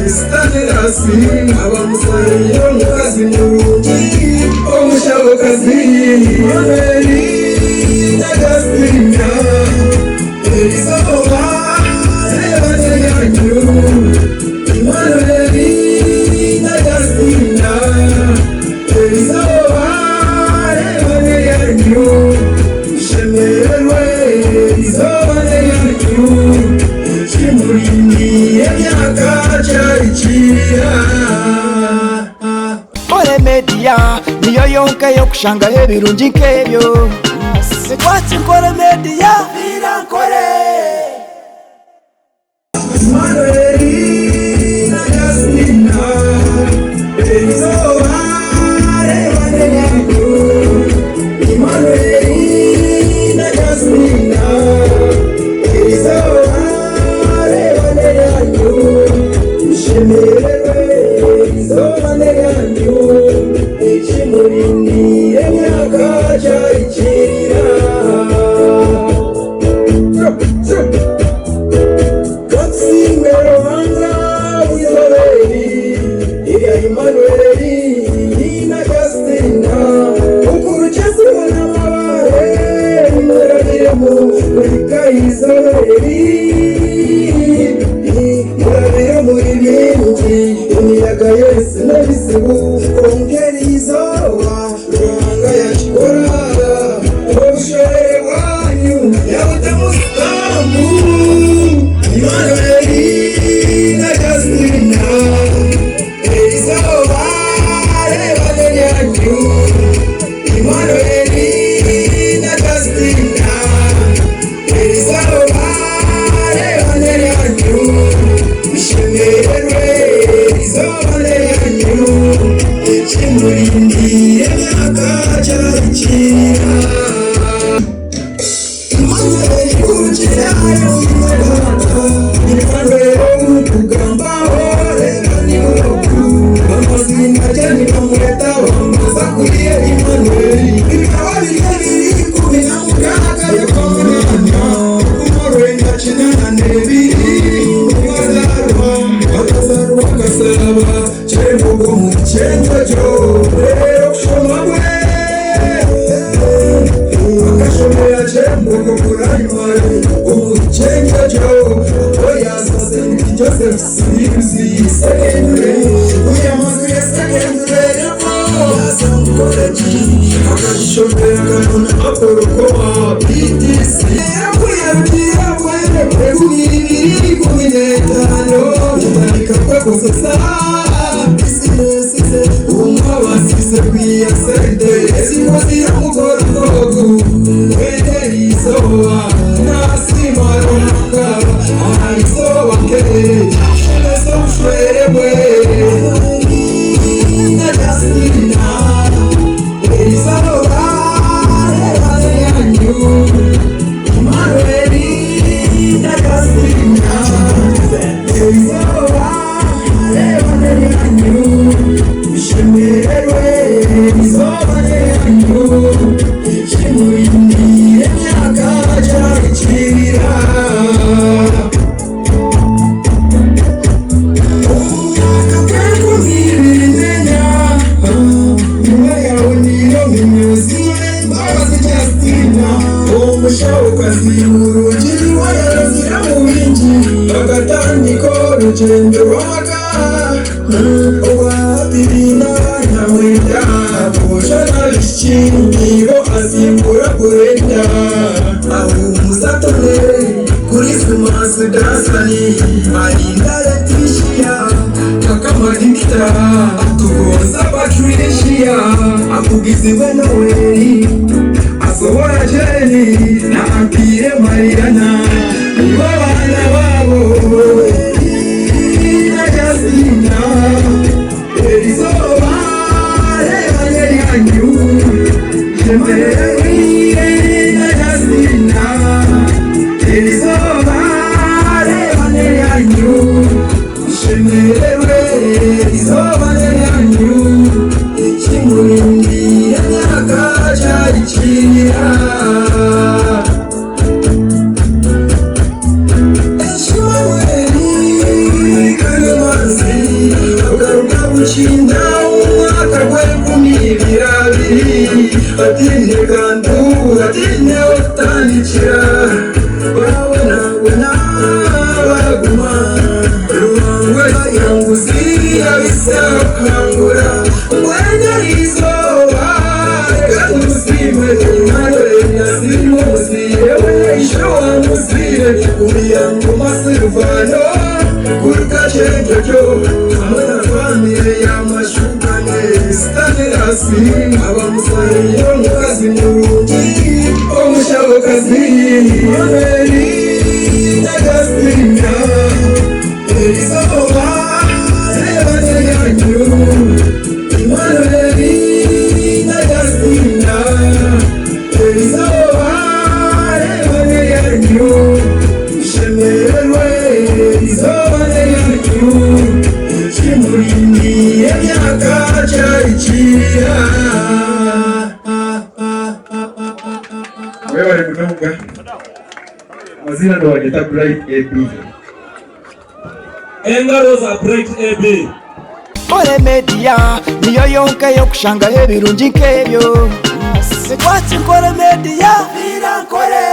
Stanerasi abamusore yo mukazi murungi omushabokazi Manueli Nagasinda Elizoba rebane yanyu Manueli Nagasinda Elizoba rebane yanyu Shemerwe Elizoba yanyu Chimurindi emyaka chaichira Ole media niyo yonka yo kushanga ebirungi nkebyo Sekwati nkore media birankore Manueli Nagasinda Elizoba rebane yanyu Manueli Nagasinda Elizoba rebane yanyu Shemerwe Elizoba yanyu Ichimurindi emyaka chaichira Manueli Nagasinda ukuru chasi wana mabare murabiremo urikayizoreri murabiremo ibingi imiyaga yose n'abisibu kongera izoba ruhanga yashikora ubushore bwanyu yabute musambu Manueli Nagasinda Elizoba rebane yanyu Manueli Nagasinda Elizoba rebane yanyu Shemerwe Elizoba yanyu Ichimurindi emyaka chaichira Manueli kurukirayo imagata Imanwero mukugamba rebane yoku Amazina jani bamweta bambaza kuriye Manueli Ibikaba biri kumena mugaga yo komenanya Umorwe ndachinana nebiri Wakazarwa kasaba Chembogo muchenja jo Rero kushomabwe Wakashomea chembogo kuranywayo Umuchenja jo Oya sase mki Joseph Sirusi Secondary Uyamazuye secondary Akashomea kanona aporokoa BTC Yakuyabdia wene Kumibiri kuminetano Yamarika kweko sasa Isine umawasise kuya sende Esiwazi ya mukora kogu Wene isowa Nasi maronanga Isowa kere Shemeso mshwerebwe Nagasinda Elizoba rebane yanyu Manueli Nagasinda Elizoba rebane yanyu Shemerwe Elizoba yanyu Ichimurindi emyaka chaichira Umushabokazi urugiri wayarazira mu bingi agatandiko rugendo rw'amaka uwapirina nyamwenda kushana bishingiro asimbura kurenda aho umusatone kuri sumasi dasani arinda Leticia akamadikita tugoza Patricia akugiziwe Noeli Asohora Jenny na Ampire Mariana Nibo bana babo Nagasinda Elizoba rebane yanyu Shemerwe Nagasinda Elizoba rebane yanyu Shemerwe Elizoba yanyu Ichimurindi emyaka chaichira Manueli Nagasinda baraguma ruhangwe yanguzi abisakangura mwanya izoba musime imare nasimusiye weishowa musire uliyangu masirvano kurukachenjojo amana famire yamashugane stanerasi abamusayo mukazi murungi omushabokazi ameri nagasina elizoba rebane yanyu imaneri nagasina elizoba rebane yanyu shemerwe elizoba yanyu kimurindi emyaka cyayicira wewe bari kunavuga amazina ndo wageta Bright AB engaro za Bright AB Kore Media niyo yonka yo kushanga ebirungi nkebyo Sekwati Kore Media Kore